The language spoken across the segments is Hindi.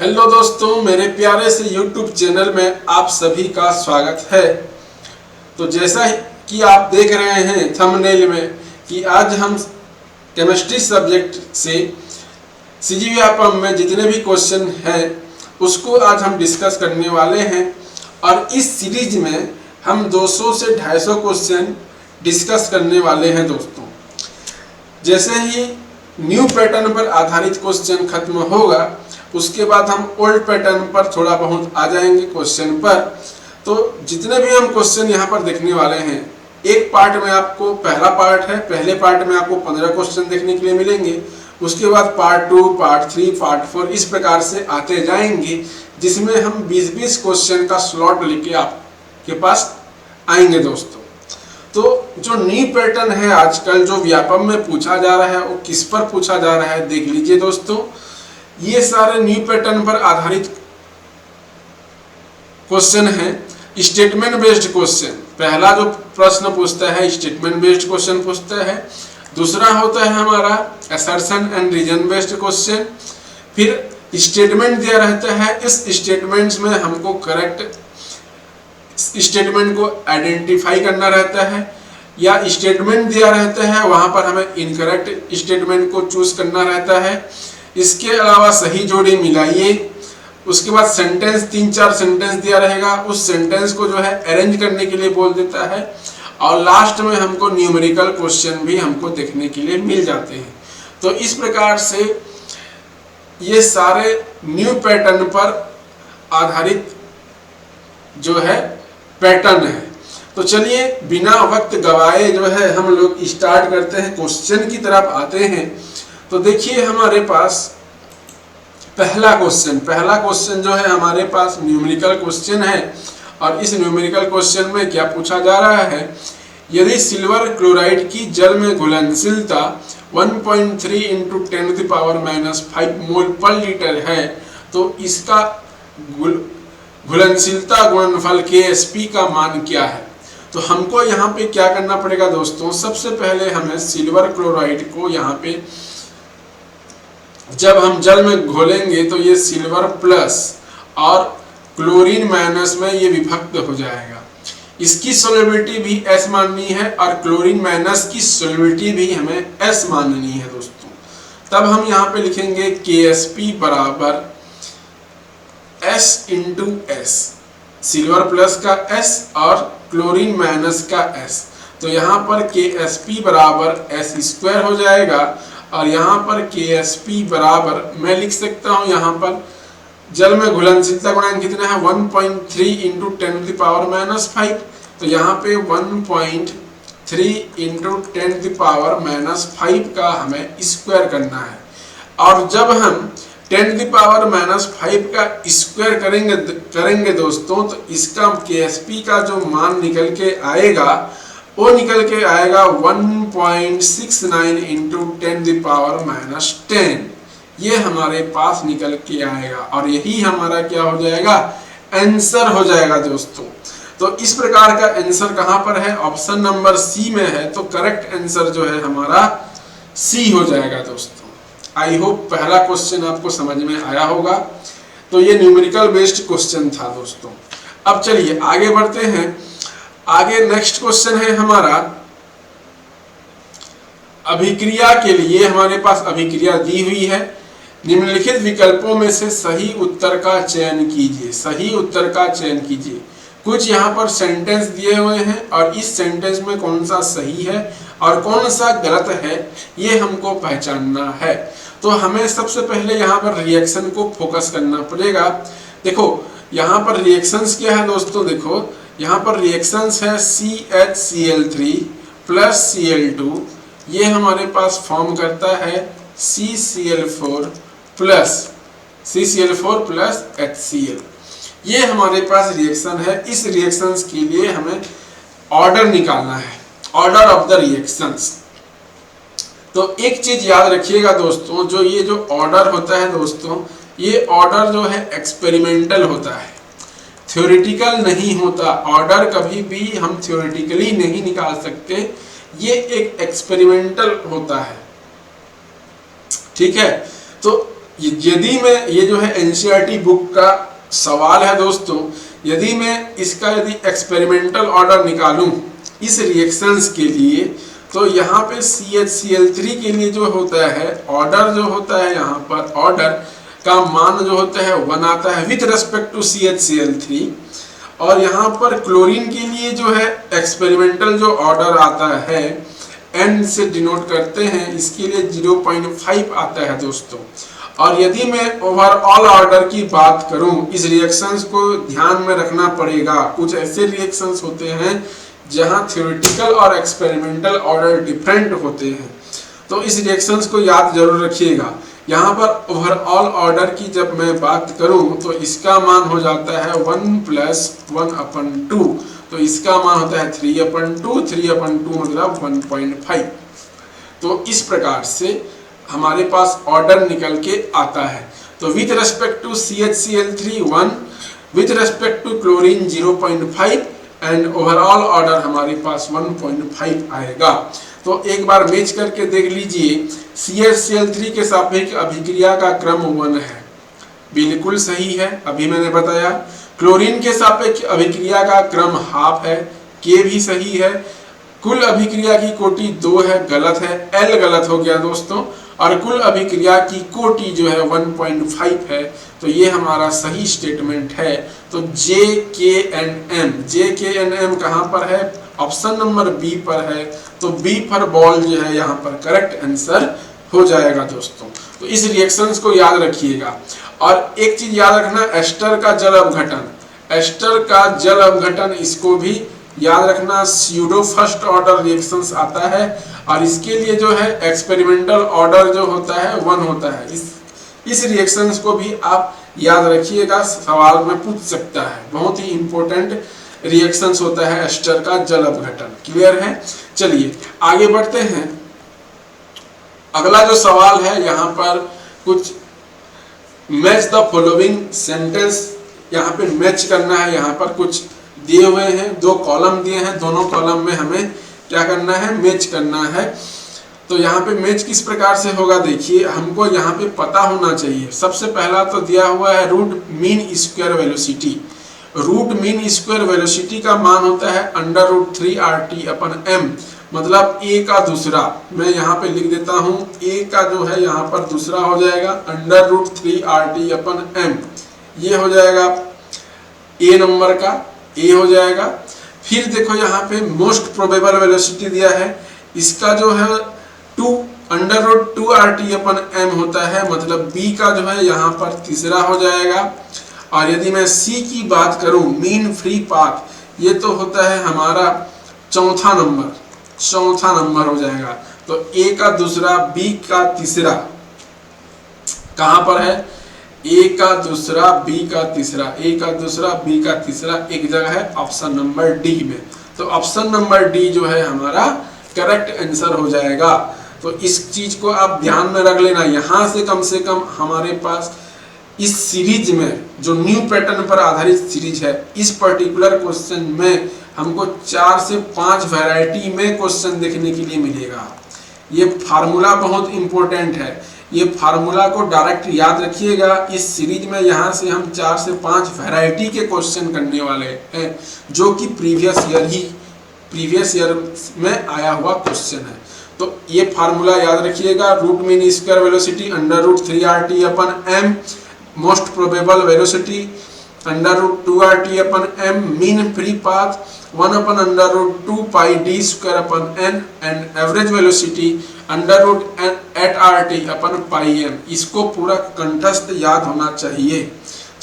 हेलो दोस्तों, मेरे प्यारे से YouTube चैनल में आप सभी का स्वागत है। तो जैसा कि आप देख रहे हैं थंबनेल में कि आज हम केमिस्ट्री सब्जेक्ट से CGVAPM में जितने भी क्वेश्चन हैं उसको आज हम डिस्कस करने वाले हैं। और इस सीरीज में हम 200 से 250 क्वेश्चन डिस्कस करने वाले हैं दोस्तों। जैसे ही न्यू पैटर्न पर आधारित क्वेश्चन खत्म होगा उसके बाद हम ओल्ड पैटर्न पर थोड़ा बहुत आ जाएंगे क्वेश्चन पर। तो जितने भी हम क्वेश्चन यहाँ पर देखने वाले हैं, एक पार्ट में आपको पहला पार्ट है, पहले पार्ट में आपको 15 क्वेश्चन देखने के लिए मिलेंगे। उसके बाद पार्ट 2, पार्ट 3, पार्ट 4 इस प्रकार से आते जाएंगे, जिसमें हम 20-20 क्वेश्चन का स्लॉट लेके आपके पास आएंगे दोस्तों। तो जो न्यू पैटर्न है आजकल जो व्यापम में पूछा जा रहा है वो किस पर पूछा जा रहा है देख लीजिए दोस्तों। ये सारे न्यू पैटर्न पर आधारित क्वेश्चन है। स्टेटमेंट बेस्ड क्वेश्चन, पहला जो प्रश्न पूछता है स्टेटमेंट बेस्ड क्वेश्चन पूछता है। दूसरा होता है हमारा assertion and reason based question. फिर स्टेटमेंट दिया रहता है, इस स्टेटमेंट्स में हमको करेक्ट स्टेटमेंट को आइडेंटिफाई करना रहता है, या स्टेटमेंट दिया रहता है वहां पर हमें इनकरेक्ट स्टेटमेंट को चूज करना रहता है। इसके अलावा सही जोड़ी मिलाइए। उसके बाद सेंटेंस 3-4 सेंटेंस दिया रहेगा, उस सेंटेंस को जो है अरेंज करने के लिए बोल देता है। और लास्ट में हमको न्यूमेरिकल क्वेश्चन भी हमको देखने के लिए मिल जाते हैं। तो इस प्रकार से ये सारे न्यू पैटर्न पर आधारित जो है पैटर्न है। तो चलिए बिना वक्त गवाए जो है हम लोग स्टार्ट करते हैं, क्वेश्चन की तरफ आते हैं। तो देखिए हमारे पास पहला क्वेश्चन जो है हमारे पास न्यूमेरिकल क्वेश्चन है। और इस न्यूमेरिकल क्वेश्चन में क्या पूछा जा रहा है, यदि सिल्वर क्लोराइड की जल में घुलनशीलता 1.3 × 10⁻⁻5 मोल पर लीटर है तो इसका घुलनशीलता गुणनफल KSP का मान क्या है। तो हमको यहाँ पे क्या करना पड़ेगा दोस्तों, सबसे पहले हमें सिल्वर क्लोराइड को यहाँ पे जब हम जल में घोलेंगे तो ये सिल्वर प्लस और क्लोरीन माइनस में ये विभक्त हो जाएगा। इसकी सोल्युबिलिटी भी S माननी है और क्लोरीन माइनस की सोल्युबिलिटी भी हमें S माननी है दोस्तों। तब हम यहाँ पे लिखेंगे KSP बराबर S × S, सिल्वर प्लस का S और क्लोरीन माइनस का S। तो यहाँ पर KSP बराबर S² हो जाएगा। और यहाँ पर KSP बराबर मैं लिख सकता हूँ, यहाँ पर जल में घुलनशीलता गुणांक कितना है 1.3 × 10⁻⁻5। तो यहाँ पे 1.3 × 10⁻⁻5 का हमें स्क्वायर करना है। और जब हम 10⁻⁻5 का स्क्वायर करेंगे दोस्तों, तो इसका KSP का जो मान निकल के आएगा वो निकल के आएगा 1.69 × 10⁻⁻10। ये हमारे पास निकल के आएगा और यही हमारा क्या हो जाएगा, आंसर हो जाएगा दोस्तों। तो इस प्रकार का आंसर कहाँ पर है, ऑप्शन नंबर C में है। तो करेक्ट आंसर जो है हमारा C हो जाएगा दोस्तों। आई होप पहला क्वेश्चन आपको समझ में आया होगा। तो ये न्यूमेरिकल बेस्ड क्वेश्चन था दोस्तों। अब चलिए आगे बढ़ते हैं। आगे नेक्स्ट क्वेश्चन है हमारा अभिक्रिया के लिए। हमारे पास अभिक्रिया दी हुई है, निम्नलिखित विकल्पों में से सही उत्तर का चयन कीजिए। सही उत्तर का चयन कीजिए। कुछ यहाँ पर सेंटेंस दिए हुए हैं और इस सेंटेंस में कौन सा सही है और कौन सा गलत है ये हमको पहचानना है। तो हमें सबसे पहले यहाँ पर रिएक्शन को फोकस करना पड़ेगा। देखो यहाँ पर रिएक्शंस क्या है दोस्तों, देखो यहाँ पर रिएक्शंस है CHCl3 प्लस Cl2, ये हमारे पास फॉर्म करता है CCl4 प्लस HCl। ये हमारे पास रिएक्शन है। इस रिएक्शंस के लिए हमें ऑर्डर निकालना है, ऑर्डर ऑफ द रिएक्शंस। तो एक चीज याद रखिएगा दोस्तों, जो ये जो ऑर्डर होता है दोस्तों, ये ऑर्डर जो है एक्सपेरिमेंटल होता है, थ्योरेटिकल नहीं होता। ऑर्डर कभी भी हम थ्योरेटिकली नहीं निकाल सकते, ये एक एक्सपेरिमेंटल होता है, ठीक है। तो यदि मैं ये जो है एनसीईआरटी बुक का सवाल है दोस्तों, यदि मैं इसका एक्सपेरिमेंटल ऑर्डर निकालूं इस रिएक्शंस के लिए, तो यहाँ पे CHCl3 के लिए जो होता है ऑर्डर, जो होता है यहाँ पर ऑर्डर का मान जो होता है 1 आता है विथ रेस्पेक्ट टू CHCl3। और यहाँ पर क्लोरीन के लिए जो है एक्सपेरिमेंटल जो ऑर्डर आता है N से डिनोट करते हैं, इसके लिए 0.5 आता है दोस्तों। और यदि मैं ओवरऑल ऑर्डर की बात करूं, इस रिएक्शंस को ध्यान में रखना पड़ेगा। कुछ ऐसे रिएक्शंस होते हैं जहां थ्योरेटिकल और एक्सपेरिमेंटल ऑर्डर डिफरेंट होते हैं, तो इस रिएक्शंस को याद जरूर रखिएगा। यहाँ पर ओवरऑल ऑर्डर की जब मैं बात करूं तो इसका मान हो जाता है 1 + 1/2, तो इसका मान होता है 3/2, 3/2 मतलब 1.5। तो इस प्रकार से हमारे पास ऑर्डर निकल के आता है। तो with respect to CHCl3 1, with respect to chlorine 0.5 and overall order हमारे पास 1.5 आएगा। तो एक बार मैच करके देख लीजिए, CHCl3 के सापेक्ष अभिक्रिया का क्रम 1 है, बिल्कुल सही है, अभी मैंने बताया। क्लोरीन के सापेक्ष अभिक्रिया का क्रम ½ है, के भी सही है। कुल अभिक्रिया की कोटि 2 है, गलत है, L गलत हो गया दोस्तों। और कुल अभिक्रिया की कोटि जो है 1.5 है, तो ये हमारा सही स्टेटमेंट है। तो JKNM कहाँ पर है? ऑप्शन नंबर बी पर है। तो बी फॉर बॉल जो है यहाँ पर करेक्ट आंसर हो जाएगा दोस्तों। तो इस रिएक्शंस को याद रखिएगा। और एक चीज याद रखना, एस्टर का जल अपघटन, एस्टर का जल अपघटन, इसको भी याद रखना। स्यूडो फर्स्ट ऑर्डर रिएक्शंस आता है और इसके लिए जो है एक्सपेरिमेंटल ऑर्डर जो होता है 1 होता है। इस रिएक्शंस को भी आप याद रखिएगा, सवाल में पूछ सकता है। बहुत ही इंपॉर्टेंट रिएक्शंस होता है एस्टर का जल अपघटन। क्लियर है? चलिए आगे बढ़ते हैं। अगला जो सवाल है यहाँ पर कुछ मैच द फॉलोइंग सेंटेंस, यहाँ पे मैच करना है। यहाँ पर कुछ दिए हुए हैं, 2 कॉलम दिए हैं, दोनों कॉलम में हमें क्या करना है? मैच करना है। तो यहाँ पे मैच किस प्रकार से होगा देखिए, हमको यहाँ पे पता होना चाहिए। सबसे पहला तो दिया हुआ है root mean square velocity. Root mean square velocity का मान होता है √3RT/m, मतलब a का दूसरा। मैं यहाँ पे लिख देता हूँ, a का जो है यहाँ पर दूसरा हो जाएगा √3RT/m। ये हो जाएगा a नंबर का, a हो जाएगा। फिर देखो यहाँ पे मोस्ट प्रोबेबल वेलोसिटी दिया है, इसका जो है √2RT/m होता है, मतलब b का जो है यहाँ पर तीसरा हो जाएगा। और यदि मैं c की बात करूं, मीन फ्री पाथ, ये तो होता है हमारा चौथा नंबर हो जाएगा। तो a का दूसरा, b का तीसरा कहां पर है? a का दूसरा, b का तीसरा, a का दूसरा, b का तीसरा एक जगह है ऑप्शन नंबर डी में। तो ऑप्शन नंबर डी जो है हमारा करेक्ट आंसर हो जाएगा। तो इस चीज को आप ध्यान में रख लेना। यहां से कम हमारे पास इस सीरीज में, जो न्यू पैटर्न पर आधारित सीरीज है, इस पर्टिकुलर क्वेश्चन में हमको 4 से 5 वैरायटी में क्वेश्चन देखने के लिए मिलेगा। ये फार्मूला बहुत इंपॉर्टेंट है, ये फार्मूला को डायरेक्ट याद रखिएगा। इस सीरीज में यहाँ से हम 4 से 5 वैरायटी के क्वेश्चन करने वाले हैं, जो कि प्रीवियस ईयर में आया हुआ क्वेश्चन है। तो ये फार्मूला याद रखिएगा, root mean square velocity √3RT/m, most probable velocity √2RT/m, mean free path 1/√2πd²/n and average velocity √8RT/m। इसको पूरा कंठस्थ याद होना चाहिए।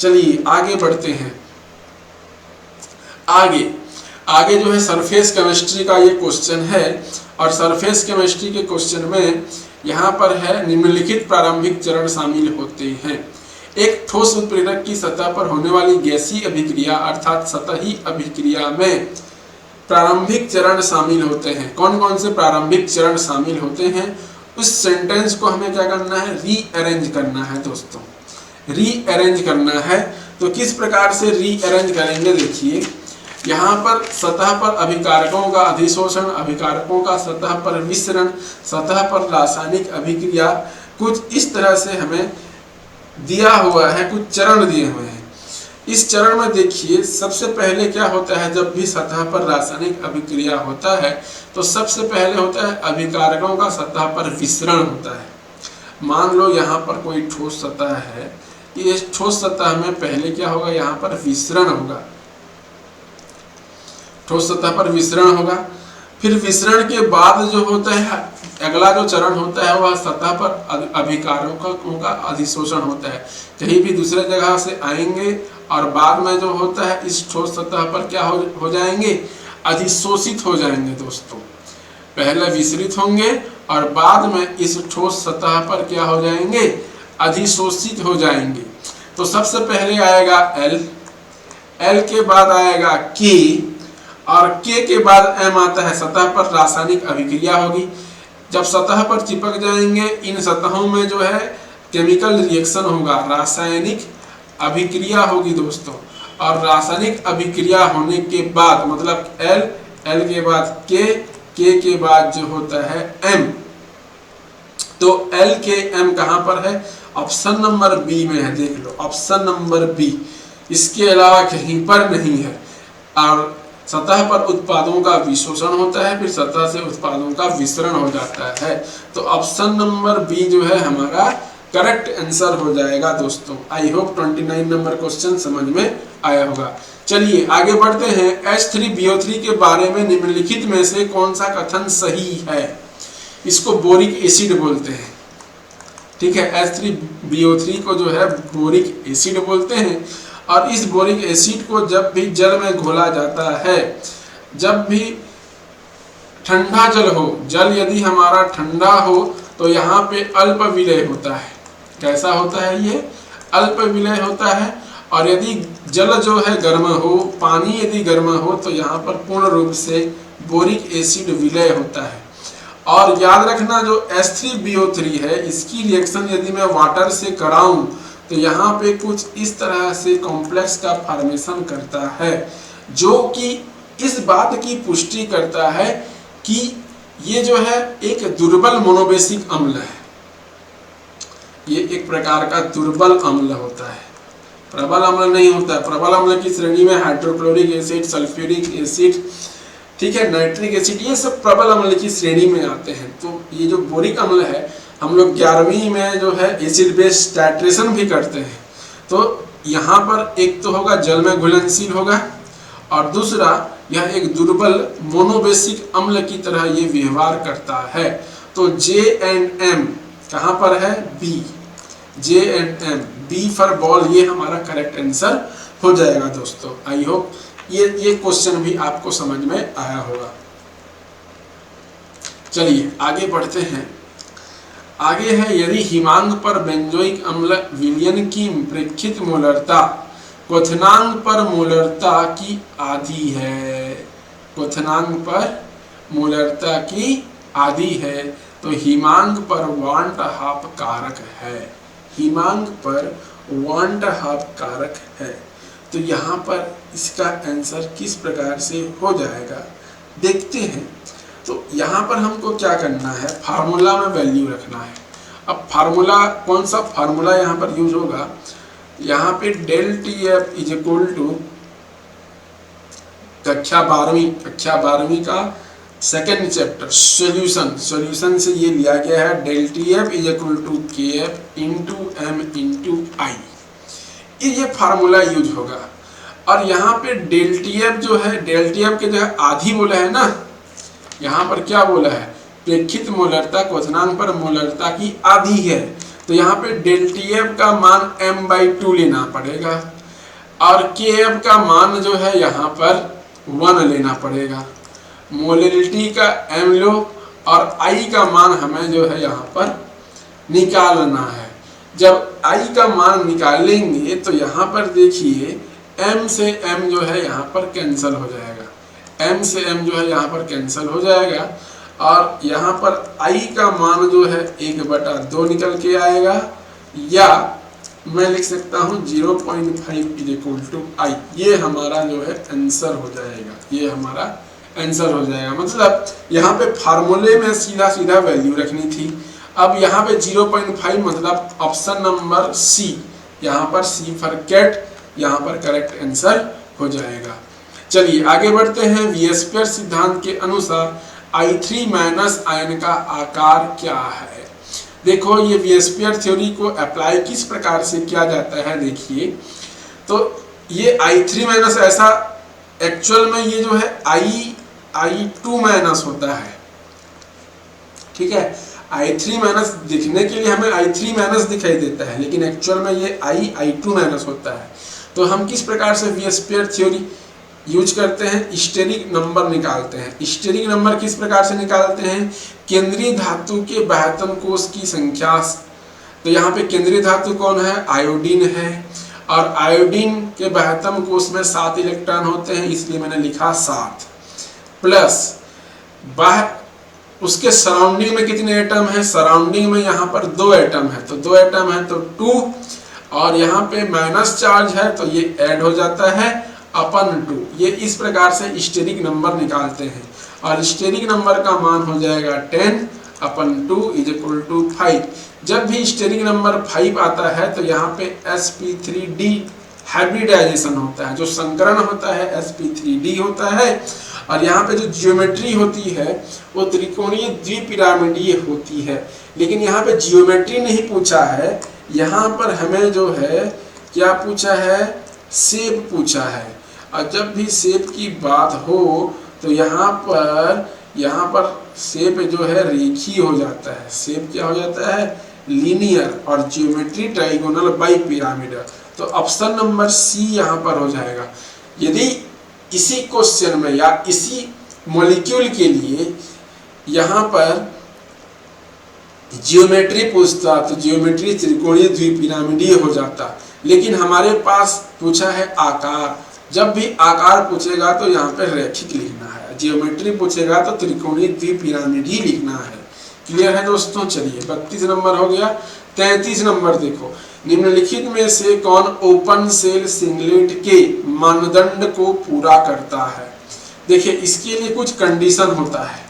चलिए आगे बढ़ते हैं। आगे जो है सरफेस केमिस्ट्री का ये क्वेश्चन है, और सरफेस केमिस्ट्री के क्वेश्चन में यहाँ पर है निम्नलिखित प्रारंभिक चरण शामिल होते हैं। एक ठोस उत्प्रेरक की सतह पर होने वाली गैसीय अभिक्रिया अर्थात सतही अभिक्रिया में प्रारंभिक चरण शामिल होते हैं। कौन कौन से प्रारंभिक चरण शामिल होते हैं, उस सेंटेंस को हमें क्या करना है? रीअरेंज करना है दोस्तों, रीअरेंज करना है। तो किस प्रकार से रीअरेंज करेंगे देखिए, यहाँ पर सतह पर अभिकारकों का अधिशोषण, अभिकारकों का सतह पर मिश्रण, सतह पर रासायनिक अभिक्रिया, कुछ इस तरह से हमें दिया हुआ है, कुछ चरण दिए हुए हैं। इस चरण में देखिए सबसे पहले क्या होता है, जब भी सतह पर रासायनिक अभिक्रिया होता है तो सबसे पहले होता है अभिकारकों का सतह पर विसरण होता है। मान लो यहाँ पर कोई ठोस सतह है, ये ठोस सतह में पहले क्या होगा, यहाँ पर विसरण होगा, ठोस सतह पर विसरण होगा। फिर विसरण के बाद जो होता है अगला जो चरण होता है वह सतह पर अभिकारकों का अधिशोषण होता है, कहीं भी दूसरे जगह से आएंगे और बाद में जो होता है इस ठोस सतह पर क्या हो जाएंगे, अधिशोषित हो जाएंगे दोस्तों। पहले विसरित होंगे और बाद में इस ठोस सतह पर क्या हो जाएंगे, अधिशोषित हो जाएंगे। तो सबसे पहले आएगा L, L के बाद आएगा K और K के बाद M आता है। सतह पर रासायनिक अभिक्रिया होगी, जब सतह पर चिपक जाएंगे इन सतहों में जो है केमिकल रिएक्शन होगा, रासायनिक अभिक्रिया होगी दोस्तों। और रासायनिक अभिक्रिया होने के बाद मतलब L, L के बाद K, K के बाद जो होता है M। तो L के M कहाँ पर है, ऑप्शन नंबर बी में है, देख लो ऑप्शन नंबर बी, इसके अलावा कहीं पर नहीं है। और सतह पर उत्पादों का विशोषण होता है, फिर सतह से उत्पादों का विसरण हो जाता है। तो ऑप्शन नंबर बी जो है हमारा करेक्ट आंसर हो जाएगा दोस्तों। आई होप 29 नंबर क्वेश्चन समझ में आया होगा। चलिए आगे बढ़ते हैं। H3BO3 के बारे में निम्नलिखित में से कौन सा कथन सही है। इसको बोरिक एसिड बोलते हैं, ठीक है। H3BO3 को जो है बोरिक एसिड बोलते हैं। और इस बोरिक एसिड को जब भी जल में घोला जाता है, जब भी ठंडा जल हो, जल यदि हमारा ठंडा हो तो यहाँ पे अल्प विलय होता है। कैसा होता है ये, अल्प विलय होता है। और यदि जल जो है गर्म हो, पानी यदि गर्म हो तो यहाँ पर पूर्ण रूप से बोरिक एसिड विलय होता है। और याद रखना जो H3BO3 है इसकी रिएक्शन यदि मैं वाटर से कराऊं तो यहाँ पे कुछ इस तरह से कॉम्प्लेक्स का फॉर्मेशन करता है, जो कि इस बात की पुष्टि करता है कि ये जो है एक दुर्बल मोनोबेसिक अम्ल है। ये एक प्रकार का दुर्बल अम्ल होता है, प्रबल अम्ल नहीं होता है। प्रबल अम्ल की श्रेणी में हाइड्रोक्लोरिक एसिड, सल्फ्यूरिक एसिड, ठीक है, नाइट्रिक एसिड, ये सब प्रबल अम्ल की श्रेणी में आते हैं। तो ये जो बोरिक अम्ल है हम लोग 11वीं में जो है एसिड बेस टाइट्रेशन भी करते हैं। तो यहाँ पर एक तो होगा जल में घुलनशील होगा और दूसरा यह एक दुर्बल मोनोबेसिक अम्ल की तरह ये व्यवहार करता है। तो J&M कहाँ पर है, B, J&M, B for ball, ये हमारा करेक्ट आंसर हो जाएगा दोस्तों। आई होप ये क्वेश्चन भी आपको समझ में आया होगा। चलिए आगे बढ़ते हैं। आगे है, यदि हिमांक पर बेंजोइक अम्ल विलयन की प्रेक्षित मोलरता क्वथनांक पर मोलरता की आधी है, क्वथनांक पर मोलरता की आधी है, तो हिमांक पर वांट हाफ कारक है, हिमांक पर वांट हाफ कारक है। तो यहाँ पर इसका आंसर किस प्रकार से हो जाएगा देखते हैं। तो यहाँ पर हमको क्या करना है, फार्मूला में वैल्यू रखना है। अब फार्मूला कौन सा फार्मूला यहाँ पर यूज होगा, यहाँ पे del TF is equal to कक्षा 12वीं का सेकेंड चैप्टर सॉल्यूशन से ये लिया गया है। Del TF is equal to KF into M into I, ये फार्मूला यूज होगा। और यहाँ पे डेल TF जो है, डेल TF के जो है आधी बोला है ना, यहाँ पर क्या बोला है, प्रेक्षित मोलरता क्वथनांक पर मोलरता की आधी है। तो यहाँ पे डेल TF का मान m/2 लेना पड़ेगा और KF का मान जो है यहाँ पर 1 लेना पड़ेगा। मोलरिटी का m लो और I का मान हमें जो है यहाँ पर निकालना है। जब I का मान निकालेंगे तो यहाँ पर देखिए m से m जो है यहाँ पर कैंसिल हो जाएगा, m से m जो है यहाँ पर कैंसिल हो जाएगा और यहाँ पर I का मान जो है 1/2 निकल के आएगा, या मैं लिख सकता हूँ 0.5 इज इक्वल टू I। ये हमारा जो है आंसर हो जाएगा, ये हमारा आंसर हो जाएगा। मतलब यहाँ पे फार्मूले में सीधा सीधा वैल्यू रखनी थी। अब यहाँ पे 0.5 मतलब ऑप्शन नंबर C यहाँ पर सी फॉर कैट यहाँ पर करेक्ट आंसर हो जाएगा। चलिए आगे बढ़ते हैं। वी स्क्वायर सिद्धांत के अनुसार I3 माइनस आयन का आकार क्या है। देखो ये वी स्क्वायर थ्योरी को अप्लाई किस प्रकार से किया जाता है। देखिए तो ये I3 माइनस ऐसा एक्चुअल में ये जो है I2 माइनस होता है, ठीक है। I3 माइनस दिखने के लिए हमें I3 माइनस दिखाई देता है, लेकिन एक्चुअल में ये I2 माइनस होता है। तो हम किस प्रकार से वी स्क्वायर थ्योरी यूज करते हैं, स्टेरिक नंबर निकालते हैं। स्टेरिक नंबर किस प्रकार से निकालते हैं, केंद्रीय धातु के बाह्यतम कोष की संख्या। तो यहाँ पे केंद्रीय धातु कौन है, आयोडीन है, और आयोडीन के बाह्यतम कोष में 7 इलेक्ट्रॉन होते हैं, इसलिए मैंने लिखा 7 प्लस उसके सराउंडिंग में कितने एटम है, सराउंडिंग में यहाँ पर 2 एटम है, तो 2 एटम है तो 2, और यहाँ पे माइनस चार्ज है तो ये ऐड हो जाता है अपन 2। ये इस प्रकार से स्टेरिक नंबर निकालते हैं, और स्टेरिक नंबर का मान हो जाएगा 10 अपन 2 इज इक्वल टू 5। जब भी स्टेरिक नंबर 5 आता है तो यहाँ पे sp3d हाइब्रिडाइजेशन होता है, जो संकरण होता है sp3d होता है, और यहाँ पे जो जियोमेट्री होती है वो त्रिकोणीय द्विपिरामिडीय होती है। लेकिन यहाँ पे जियोमेट्री नहीं पूछा है, यहाँ पर हमें जो है क्या पूछा है, शेप पूछा है। और जब भी शेप की बात हो तो यहाँ पर शेप जो है रेखीय हो जाता है, शेप क्या हो जाता है, लीनियर, और जियोमेट्री ट्राइगोनल बाइपिरामिडल। तो ऑप्शन नंबर सी यहाँ पर हो जाएगा। यदि इसी क्वेश्चन में या इसी मॉलिक्यूल के लिए यहाँ पर जियोमेट्री पूछता तो जियोमेट्री त्रिकोणीय द्विपिरामिडीय हो जाता, लेकिन हमारे पास पूछा है आकार। जब भी आकार पूछेगा तो यहाँ पे रैखिक लिखना है, जियोमेट्री पूछेगा तो त्रिकोणीय द्विपिरामिडीय लिखना है। क्लियर है दोस्तों। चलिए 32 नंबर हो गया। 33 नंबर देखो, निम्नलिखित में से कौन ओपन सेल सिंगलेट के मानदंड को पूरा करता है। देखिए इसके लिए कुछ कंडीशन होता है,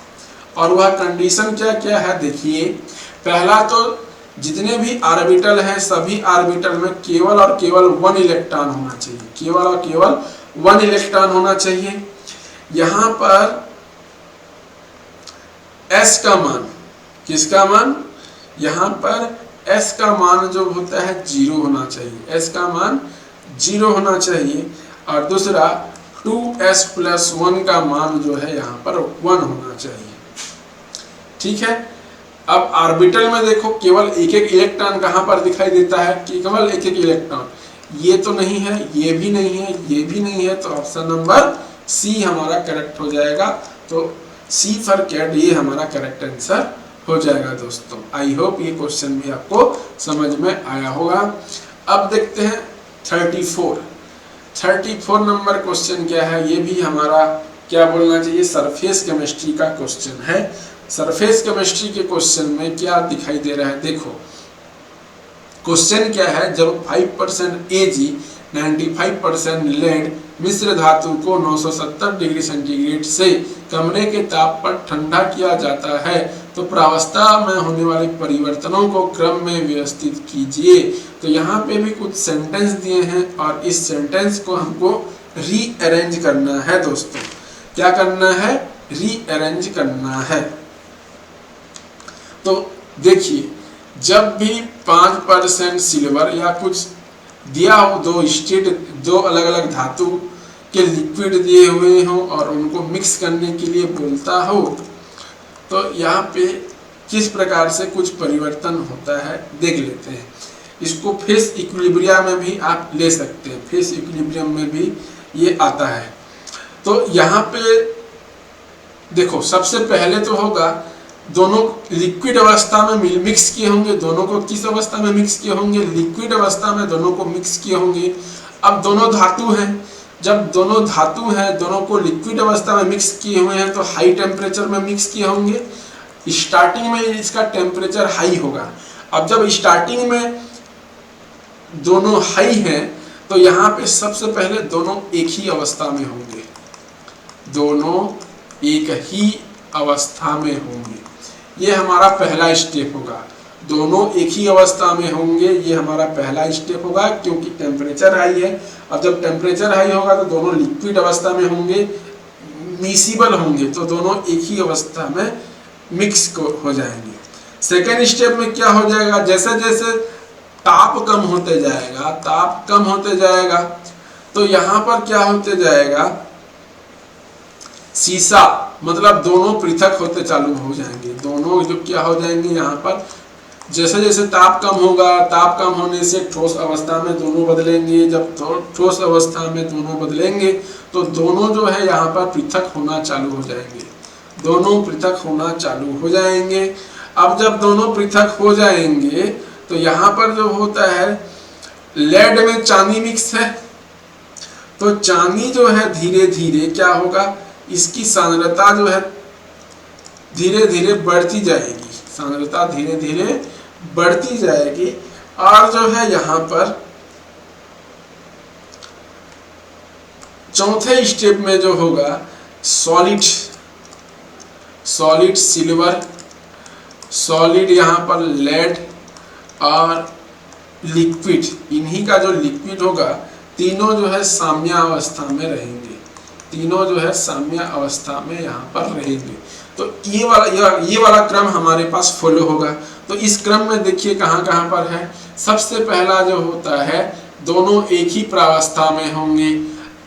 और वह कंडीशन क्या क्या है। देखिए पहला तो जितने भी ऑर्बिटल हैं सभी ऑर्बिटल में केवल और केवल 1 इलेक्ट्रॉन होना चाहिए, केवल और केवल 1 इलेक्ट्रॉन होना चाहिए। यहाँ पर s का मान, किसका मान, यहाँ पर s का मान जो होता है 0 होना चाहिए, s का मान 0 होना चाहिए। और दूसरा 2s + 1 का मान जो है यहाँ पर 1 होना चाहिए, ठीक है। अब ऑर्बिटल में देखो केवल एक एक इलेक्ट्रॉन कहाँ पर दिखाई देता है, कि केवल एक एक इलेक्ट्रॉन, ये तो नहीं है, ये भी नहीं है, ये भी नहीं है, तो ऑप्शन नंबर सी हमारा करेक्ट हो जाएगा। तो सी फॉर कैट ये हमारा करेक्ट आंसर हो जाएगा दोस्तों। आई होप ये क्वेश्चन भी आपको समझ में आया होगा। अब देखते हैं 34 नंबर क्वेश्चन क्या है। ये भी हमारा क्या बोलना चाहिए, सरफेस केमिस्ट्री का क्वेश्चन है। सरफेस केमिस्ट्री के क्वेश्चन में क्या दिखाई दे रहा है, देखो क्वेश्चन क्या है। जब 5% Ag 95% लेड मिश्र धातु को 970 डिग्री सेंटीग्रेड से कमरे के ताप पर ठंडा किया जाता है तो प्रावस्था में होने वाले परिवर्तनों को क्रम में व्यवस्थित कीजिए। तो यहाँ पे भी कुछ सेंटेंस दिए हैं, और इस सेंटेंस को हमको रीअरेंज करना है दोस्तों। क्या करना है, रीअरेंज करना है। तो देखिए जब भी 5% सिल्वर या कुछ दिया हो, दो अलग अलग धातु के लिक्विड दिए हुए हों और उनको मिक्स करने के लिए बोलता हो, तो यहाँ पे किस प्रकार से कुछ परिवर्तन होता है देख लेते हैं। इसको फेस इक्विलिब्रियम में भी आप ले सकते हैं, फेस इक्विलिब्रियम में भी ये आता है। तो यहाँ पे देखो सबसे पहले तो होगा दोनों लिक्विड अवस्था में मिक्स किए होंगे, दोनों को किस अवस्था में मिक्स किए होंगे, लिक्विड अवस्था में दोनों को मिक्स किए होंगे। अब दोनों धातु हैं, जब दोनों धातु हैं दोनों को लिक्विड अवस्था में मिक्स किए हुए हैं तो हाई टेम्परेचर में मिक्स किए होंगे। स्टार्टिंग में इसका टेम्परेचर हाई होगा। अब जब स्टार्टिंग में दोनों हाई हैं तो यहाँ पे सबसे पहले दोनों एक ही अवस्था में होंगे, दोनों एक ही अवस्था में होंगे। ये हमारा पहला स्टेप होगा। दोनों एक ही अवस्था में होंगे, ये हमारा पहला स्टेप होगा, क्योंकि टेम्परेचर हाई है। अब जब टेम्परेचर हाई होगा तो दोनों लिक्विड अवस्था में होंगे, मिक्सिबल होंगे, तो दोनों एक ही अवस्था में मिक्स हो जाएंगे। सेकेंड स्टेप में क्या हो जाएगा, जैसे जैसे ताप कम होते जाएगा तो यहाँ पर क्या होते जाएगा, सीसा मतलब दोनों पृथक होते चालू हो जाएंगे। दोनों जो क्या हो जाएंगे, यहाँ पर जैसे जैसे ताप कम होगा, ताप कम होने से ठोस अवस्था में दोनों बदलेंगे। जब ठोस अवस्था में दोनों बदलेंगे तो दोनों जो है यहाँ पर पृथक होना चालू हो जाएंगे, दोनों पृथक होना चालू हो जाएंगे। अब जब दोनों पृथक हो जाएंगे तो यहाँ पर जो होता है, लेड में चांदी मिक्स है, तो चांदी जो है धीरे धीरे क्या होगा, इसकी सांद्रता जो है धीरे धीरे बढ़ती जाएगी, सांद्रता धीरे धीरे बढ़ती जाएगी। और जो है यहाँ पर चौथे स्टेप में जो होगा, सॉलिड सिल्वर, सॉलिड यहाँ पर लेड और लिक्विड, इन्हीं का जो लिक्विड होगा, तीनों जो है साम्य अवस्था में रहेंगे, तीनों जो है साम्य अवस्था में यहाँ पर रहेंगे। तो ये वाला क्रम हमारे पास फॉलो होगा। तो इस क्रम में देखिए कहाँ कहाँ पर है। सबसे पहला जो होता है, दोनों एक ही प्रावस्था में होंगे,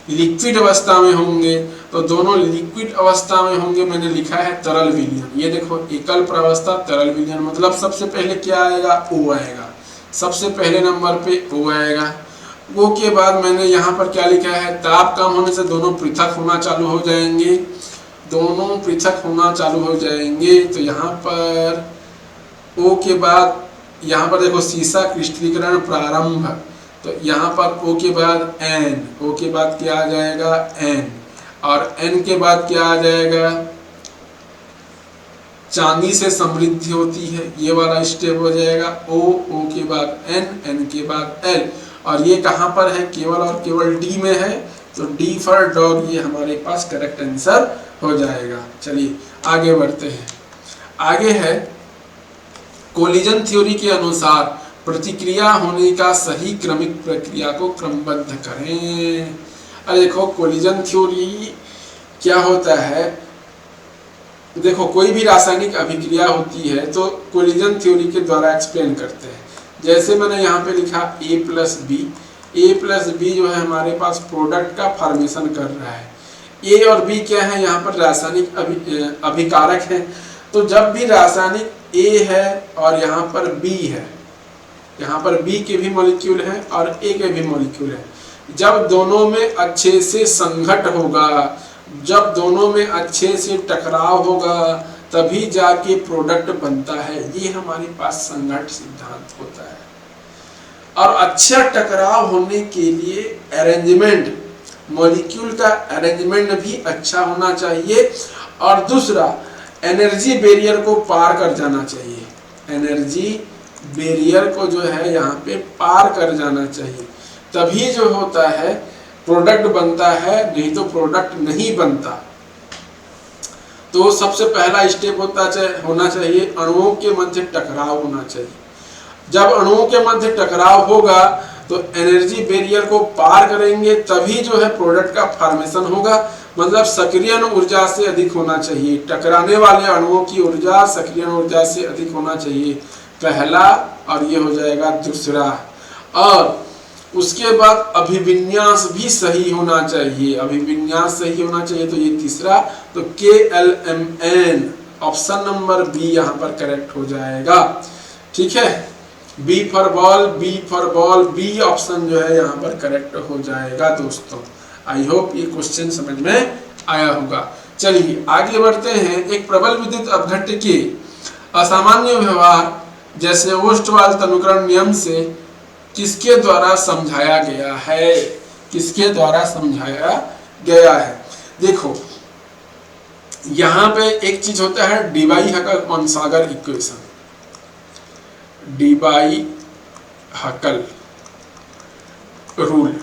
लिक्विड अवस्था में होंगे, तो दोनों लिक्विड अवस्था में होंगे। मैंने लिखा है तरल विलयन, ये देखो एकल प्रावस्था तरल विलयन, मतलब सबसे पहले क्या आएगा, O आएगा, सबसे पहले नंबर पे O आएगा। वो के बाद मैंने यहाँ पर क्या लिखा है, ताप कम होने से दोनों पृथक होना चालू हो जाएंगे, दोनों पृथक होना चालू हो जाएंगे। तो यहाँ पर O के बाद यहाँ पर देखो सीसा क्रिस्टलीकरण प्रारंभ, तो यहाँ पर O के बाद N, O के बाद क्या आ जाएगा N, और N के बाद क्या आ जाएगा, चांदी से समृद्धि होती है, ये वाला स्टेप हो जाएगा। O के बाद N के बाद L, और ये कहाँ पर है, केवल और केवल D में है, तो D फॉर डॉग, ये हमारे पास करेक्ट आंसर हो जाएगा। चलिए आगे बढ़ते हैं। आगे है, कोलिजन थ्योरी के अनुसार प्रतिक्रिया होने का सही क्रमिक प्रक्रिया को क्रमबद्ध करें। अरे देखो, कोलिजन थ्योरी क्या होता है, देखो कोई भी रासायनिक अभिक्रिया होती है तो कोलिजन थ्योरी के द्वारा एक्सप्लेन करते हैं। जैसे मैंने यहाँ पे लिखा A प्लस बी जो है हमारे पास प्रोडक्ट का फॉर्मेशन कर रहा है। A और B क्या है, यहाँ पर रासायनिक अभिकारक है। तो जब भी रासायनिक A है और यहाँ पर B है, यहाँ पर B के भी मॉलिक्यूल है और A के भी मॉलिक्यूल है, जब दोनों में अच्छे से संघट होगा, जब दोनों में अच्छे से टकराव होगा, तभी जाके प्रोडक्ट बनता है। ये हमारे पास संघट सिद्धांत होता है। और अच्छा टकराव होने के लिए अरेंजमेंट, मॉलिक्यूल का अरेंजमेंट भी अच्छा होना चाहिए। और दूसरा, एनर्जी बैरियर को पार कर जाना चाहिए, एनर्जी बैरियर को जो है यहाँ पे पार कर जाना चाहिए, तभी जो होता है प्रोडक्ट बनता है, नहीं तो प्रोडक्ट नहीं बनता। तो सबसे पहला स्टेप होना चाहिए अणुओं के मध्य टकराव होना चाहिए। जब अणुओं के मध्य टकराव होगा तो एनर्जी बैरियर को पार करेंगे, तभी जो है प्रोडक्ट का फॉर्मेशन होगा। मतलब सक्रियण ऊर्जा से अधिक होना चाहिए, टकराने वाले अणुओं की ऊर्जा सक्रियण ऊर्जा से अधिक होना चाहिए, पहला। और ये हो जाएगा दूसरा। और उसके बाद अभिविन्यास भी सही होना चाहिए, अभिविन्यास सही होना चाहिए, तो ये तीसरा। तो KLMN ऑप्शन नंबर बी यहाँ पर करेक्ट हो जाएगा। ठीक है, B for ball, B option जो है यहाँ पर करेक्ट हो जाएगा दोस्तों। आई होप ये क्वेश्चन समझ में आया होगा। चलिए आगे बढ़ते हैं। एक प्रबल विद्युत अपघट्य के असामान्य व्यवहार जैसे ओस्टवाल तनुकरण नियम से किसके द्वारा समझाया गया है, किसके द्वारा समझाया गया है। देखो यहाँ पे एक चीज होता है डीबाई-हकल-ऑनसागर इक्वेशन, डीबाई-हकल रूल।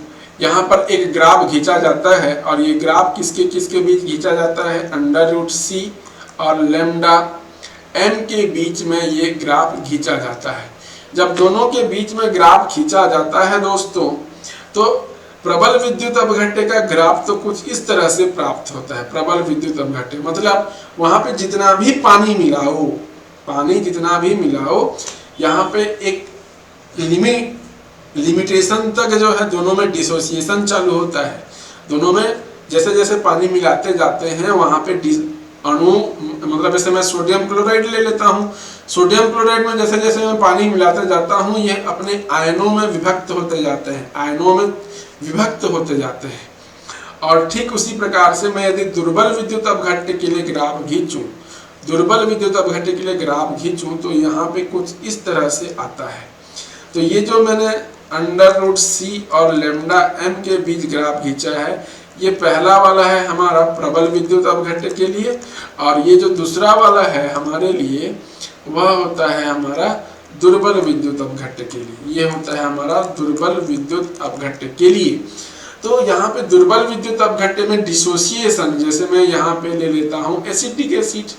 यहाँ पर एक ग्राफ खींचा जाता है और ये ग्राफ किसके किसके बीच खींचा जाता है, √C और लैम्डा M के बीच में ये ग्राफ खींचा जाता है। जब दोनों के बीच में ग्राफ खींचा जाता है दोस्तों, तो प्रबल विद्युत अपघट्य का ग्राफ तो कुछ इस तरह से प्राप्त होता है। प्रबल विद्युत अपघट्य मतलब वहां पे जितना भी पानी मिलाओ, पानी जितना भी मिलाओ, यहाँ पे एक लिमिटेशन तक जो है दोनों में डिसोसिएशन चालू होता है। दोनों में जैसे जैसे पानी मिलाते जाते हैं वहां पे अणु, मतलब जैसे मैं सोडियम क्लोराइड ले लेता हूँ, सोडियम क्लोराइड में जैसे जैसे मैं पानी मिलाते जाता हूँ ये अपने आयनों में विभक्त होते जाते हैं, आयनों में विभक्त होते जाते हैं। और ठीक उसी प्रकार से मैं यदि दुर्बल विद्युत अपघट्य के लिए ग्राफ खींचूं, दुर्बल विद्युत अपघट्य के लिए ग्राफ खींचूं तो यहाँ पे कुछ इस तरह से आता है। तो ये जो मैंने √c और λm के बीच ग्राफ खींचा है, ये पहला वाला है हमारा प्रबल विद्युत अपघट्य के लिए, और ये जो दूसरा वाला है हमारे लिए वह होता है हमारा दुर्बल विद्युत अपघट्य के लिए। ये होता है हमारा दुर्बल विद्युत अपघट्य के लिए। तो यहाँ पे दुर्बल विद्युत अपघट्य में डिसोसिएशन, जैसे मैं यहाँ पे ले लेता हूँ एसिटिक एसिड।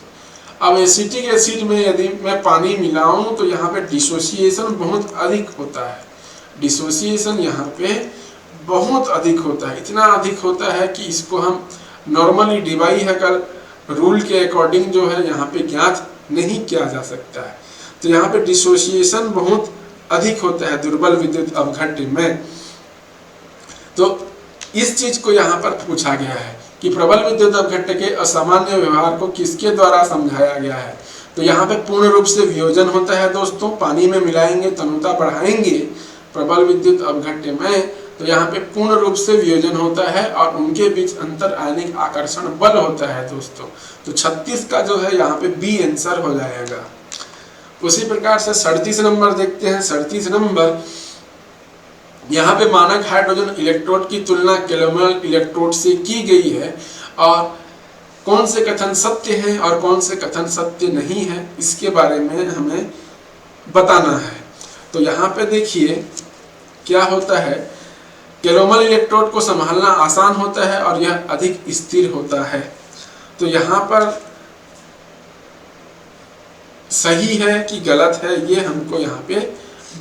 अब एसिटिक एसिड में यदि मैं पानी मिलाऊं तो यहाँ पे डिसोसिएशन बहुत अधिक होता है। डिसोसिएशन यहाँ पे बहुत अधिक होता है, इतना अधिक होता है कि इसको हम नॉर्मली डिवाई रूल के अकॉर्डिंग जो है यहाँ पे ज्ञात नहीं किया जा सकता है। तो यहाँ पे डिसोसिएशन बहुत अधिक होता है दुर्बल विद्युत अपघट्य में। तो इस चीज को यहाँ पर पूछा गया है कि प्रबल विद्युत अपघट्य के असामान्य व्यवहार को किसके द्वारा समझाया गया है। तो यहाँ पे पूर्ण रूप से वियोजन होता है दोस्तों, पानी में मिलाएंगे तनुता बढ़ाएंगे प्रबल विद्युत अपघट्य में, तो यहाँ पे पूर्ण रूप से वियोजन होता है और उनके बीच अंतर आयनिक आकर्षण बल होता है दोस्तों। तो 36 का जो है यहाँ पे बी आंसर हो जाएगा। उसी प्रकार से 37 नंबर देखते हैं। 37 नंबर, यहाँ पे मानक हाइड्रोजन इलेक्ट्रोड की तुलना केलोमल इलेक्ट्रोड से की गई है, और कौन से कथन सत्य हैं और कौन से कथन सत्य नहीं है इसके बारे में हमें बताना है। तो यहाँ पे देखिए क्या होता है, केलोमल इलेक्ट्रोड को संभालना आसान होता है और यह अधिक स्थिर होता है। तो यहाँ पर सही है कि गलत है ये हमको यहाँ पे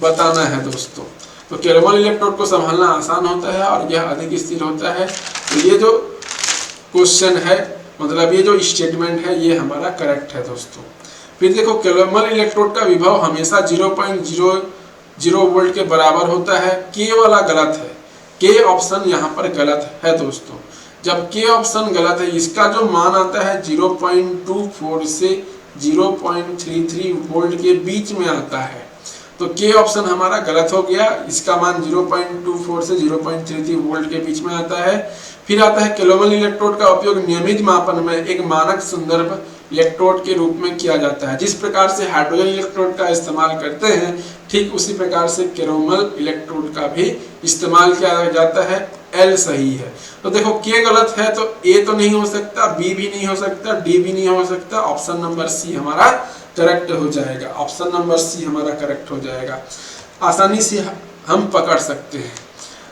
बताना है दोस्तों। तो केलोमल इलेक्ट्रोड को संभालना आसान होता है और यह अधिक स्थिर होता है। तो ये जो क्वेश्चन है, मतलब ये जो स्टेटमेंट है, ये हमारा करेक्ट है दोस्तों। फिर देखो केलोमल इलेक्ट्रोड का विभव हमेशा 0.00 वोल्ट के बराबर होता है। के वाला गलत है, के ऑप्शन यहाँ पर गलत है दोस्तों। जब के ऑप्शन गलत है, इसका जो मान आता है 0.24 से 0.33 वोल्ट के बीच में आता है। तो के ऑप्शन हमारा गलत हो गया, इसका मान 0.24 से 0.33 वोल्ट के बीच में आता है। फिर आता है केलोमल इलेक्ट्रोड का उपयोग नियमित मापन में एक मानक संदर्भ इलेक्ट्रोड के रूप में किया जाता है। जिस प्रकार से हाइड्रोजन इलेक्ट्रोड का इस्तेमाल करते हैं, ठीक उसी प्रकार से केलोमल इलेक्ट्रोड का भी इस्तेमाल किया जाता है। एल सही है। तो देखो के गलत है तो ए तो नहीं हो सकता, बी भी नहीं हो सकता, डी भी नहीं हो सकता, ऑप्शन नंबर सी हमारा करेक्ट हो जाएगा। ऑप्शन नंबर सी हमारा करेक्ट हो जाएगा, आसानी से हम पकड़ सकते हैं।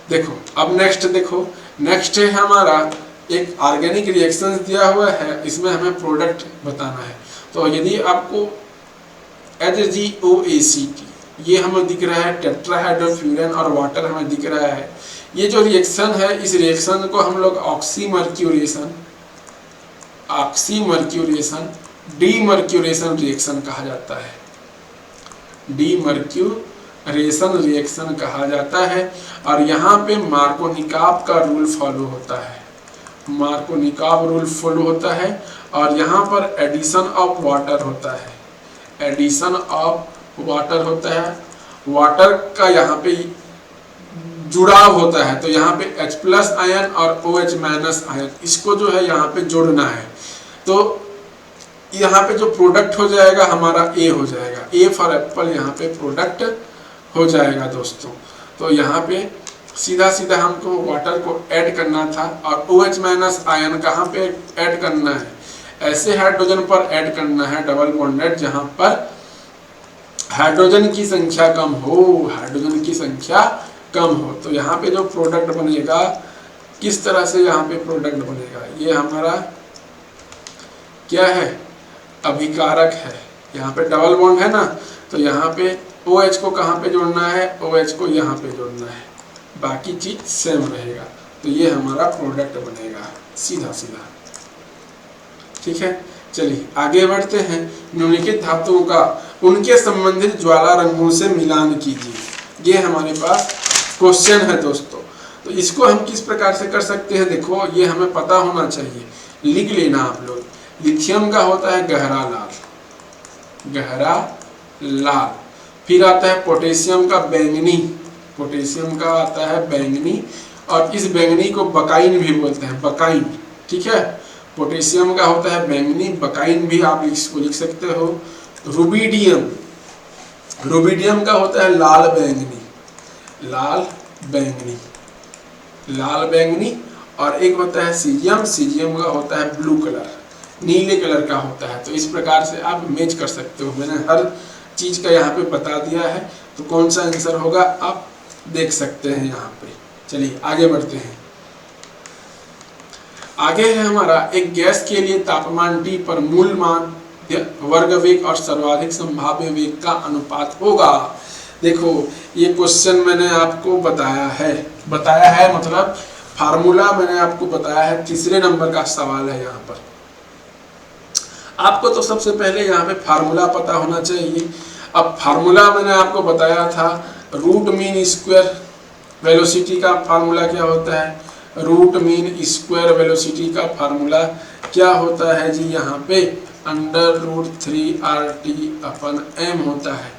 देखो अब नेक्स्ट देखो, नेक्स्ट है हमारा एक ऑर्गेनिक रिएक्शन दिया हुआ है, इसमें हमें प्रोडक्ट बताना है। तो यदि आपको HgOACT ये हमें दिख रहा है, टेट्राहाइड्रोफ्यूरन और वाटर हमें दिख रहा है। ये जो रिएक्शन है, इस रिएक्शन को हम लोग ऑक्सीमर्क्यूरेशन, डीमर्क्यूरेशन रिएक्शन कहा जाता है। डीमर्क्यूरेशन रिएक्शन कहा जाता है। और यहाँ पे मार्कोनिकॉव का रूल फॉलो होता है, मार्कोनिकॉव रूल फॉलो होता है। और यहाँ पर एडिशन ऑफ वाटर होता है, एडिशन ऑफ वाटर होता है। वाटर का यहाँ पे जुड़ाव होता है, तो यहाँ पे H+ आयन और OH- आयन, इसको जो है यहाँ पे जोड़ना है। तो यहाँ पे जो प्रोडक्ट हो जाएगा हमारा ए हो जाएगा, ए फॉर एप्पल यहाँ पे प्रोडक्ट हो जाएगा दोस्तों। तो यहाँ पे सीधा सीधा हमको वाटर को ऐड करना था, और OH- आयन कहाँ पे ऐड करना है, ऐसे हाइड्रोजन पर ऐड करना है डबल बॉन्डेड, जहाँ पर हाइड्रोजन की संख्या कम हो, हाइड्रोजन की संख्या कम हो। तो यहाँ पे जो प्रोडक्ट बनेगा, किस तरह से यहाँ पे प्रोडक्ट बनेगा, ये हमारा क्या है, अभिकारक है। यहाँ पे डबल बॉन्ड है ना, तो यहाँ पे OH को कहाँ पे जोड़ना है, OH को यहाँ पे जोड़ना है, बाकी चीज सेम रहेगा। तो ये हमारा प्रोडक्ट बनेगा सीधा सीधा। ठीक है, चलिए आगे बढ़ते हैं। निम्नलिखित धातुओं का उनके संबंधित ज्वाला रंगों से मिलान कीजिए। ये हमारे पास क्वेश्चन है दोस्तों। तो इसको हम किस प्रकार से कर सकते हैं, देखो ये हमें पता होना चाहिए, लिख लेना आप लोग। लिथियम का होता है गहरा लाल, गहरा लाल। फिर आता है पोटेशियम का बैंगनी, पोटेशियम का आता है बैंगनी, और इस बैंगनी को बकाइन भी बोलते हैं, बकाइन। ठीक है, पोटेशियम का होता है बैंगनी, बकाइन भी आप इसको लिख सकते हो। रुबिडियम, रुबिडियम का होता है लाल बैंगनी, लाल बैंगनी, लाल बैंगनी। और एक होता है सीजियम, सीजियम का होता है ब्लू कलर, नीले कलर का होता है। तो इस प्रकार से आप मैच कर सकते हो। मैंने हर चीज का यहाँ पे बता दिया है, तो कौन सा आंसर होगा आप देख सकते हैं यहाँ पे। चलिए आगे बढ़ते हैं। आगे है हमारा एक गैस के लिए तापमान T पर मूल मान वर्ग वेग और सर्वाधिक संभाव्य वेग का अनुपात होगा। देखो ये क्वेश्चन मैंने आपको बताया है मतलब फार्मूला मैंने आपको बताया है। तीसरे नंबर का सवाल है यहाँ पर। आपको तो सबसे पहले यहाँ पे फार्मूला पता होना चाहिए। अब फार्मूला मैंने आपको बताया था, रूट मीन स्क्वायर वेलोसिटी का फार्मूला क्या होता है, रूट मीन स्क्वायर वेलोसिटी का फार्मूला क्या होता है जी, यहाँ पे √3RT/m होता है।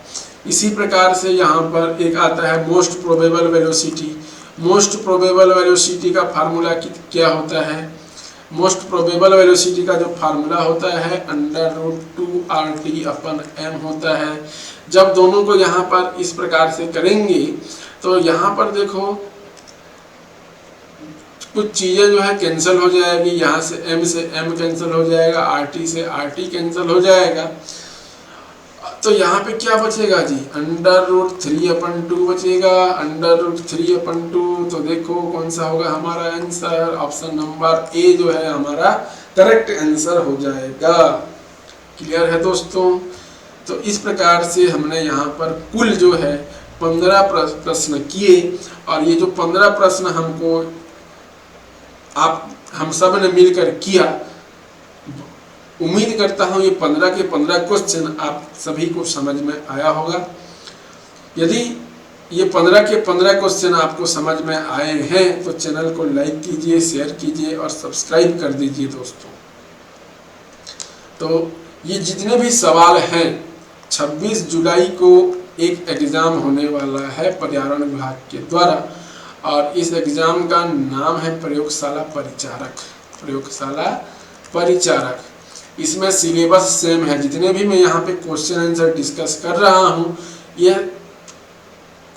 इसी प्रकार से यहाँ पर एक आता है most probable velocity. Most probable velocity का फार्मूला क्या होता है, मोस्ट प्रोबेबल वेलोसिटी का जो फार्मूला होता है √2RT/m होता है। जब दोनों को यहाँ पर इस प्रकार से करेंगे तो यहाँ पर देखो कुछ चीजें जो है कैंसिल हो जाएगी, यहाँ से m से m कैंसिल हो जाएगा, RT से RT कैंसिल हो जाएगा। तो यहाँ पे क्या बचेगा जी, √3/2 बचेगा, √3/2। तो देखो कौन सा होगा हमारा आंसर, ऑप्शन नंबर ए जो है हमारा करेक्ट आंसर हो जाएगा। क्लियर है दोस्तों। तो इस प्रकार से हमने यहाँ पर कुल जो है 15 प्रश्न किए, और ये जो 15 प्रश्न हमको हम सब ने मिलकर किया, उम्मीद करता हूँ ये 15 के 15 क्वेश्चन आप सभी को समझ में आया होगा। यदि ये 15 के 15 क्वेश्चन आपको समझ में आए हैं तो चैनल को लाइक कीजिए, शेयर कीजिए और सब्सक्राइब कर दीजिए दोस्तों। तो ये जितने भी सवाल हैं 26 जुलाई को एक एग्ज़ाम होने वाला है पर्यावरण विभाग के द्वारा, और इस एग्ज़ाम का नाम है प्रयोगशाला परिचारक, प्रयोगशाला परिचारक। इसमें सिलेबस सेम है। जितने भी मैं यहाँ पे क्वेश्चन आंसर डिस्कस कर रहा हूँ, ये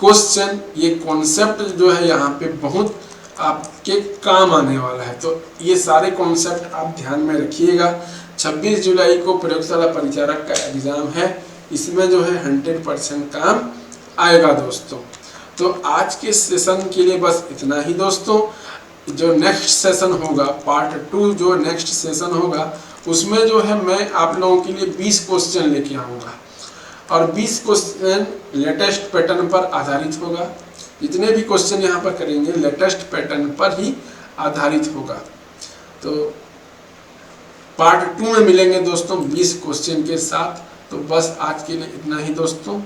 क्वेश्चन, ये कॉन्सेप्ट जो है यहाँ पे बहुत आपके काम आने वाला है। तो ये सारे कॉन्सेप्ट आप ध्यान में रखिएगा। 26 जुलाई को प्रयोगशाला परिचारक का एग्ज़ाम है, इसमें जो है 100% काम आएगा दोस्तों। तो आज के सेशन के लिए बस इतना ही दोस्तों। जो नेक्स्ट सेशन होगा, पार्ट 2 जो नेक्स्ट सेशन होगा, उसमें जो है मैं आप लोगों के लिए 20 क्वेश्चन लेके आऊँगा, और 20 क्वेश्चन लेटेस्ट पैटर्न पर आधारित होगा। जितने भी क्वेश्चन यहाँ पर करेंगे लेटेस्ट पैटर्न पर ही आधारित होगा। तो पार्ट 2 में मिलेंगे दोस्तों 20 क्वेश्चन के साथ। तो बस आज के लिए इतना ही दोस्तों।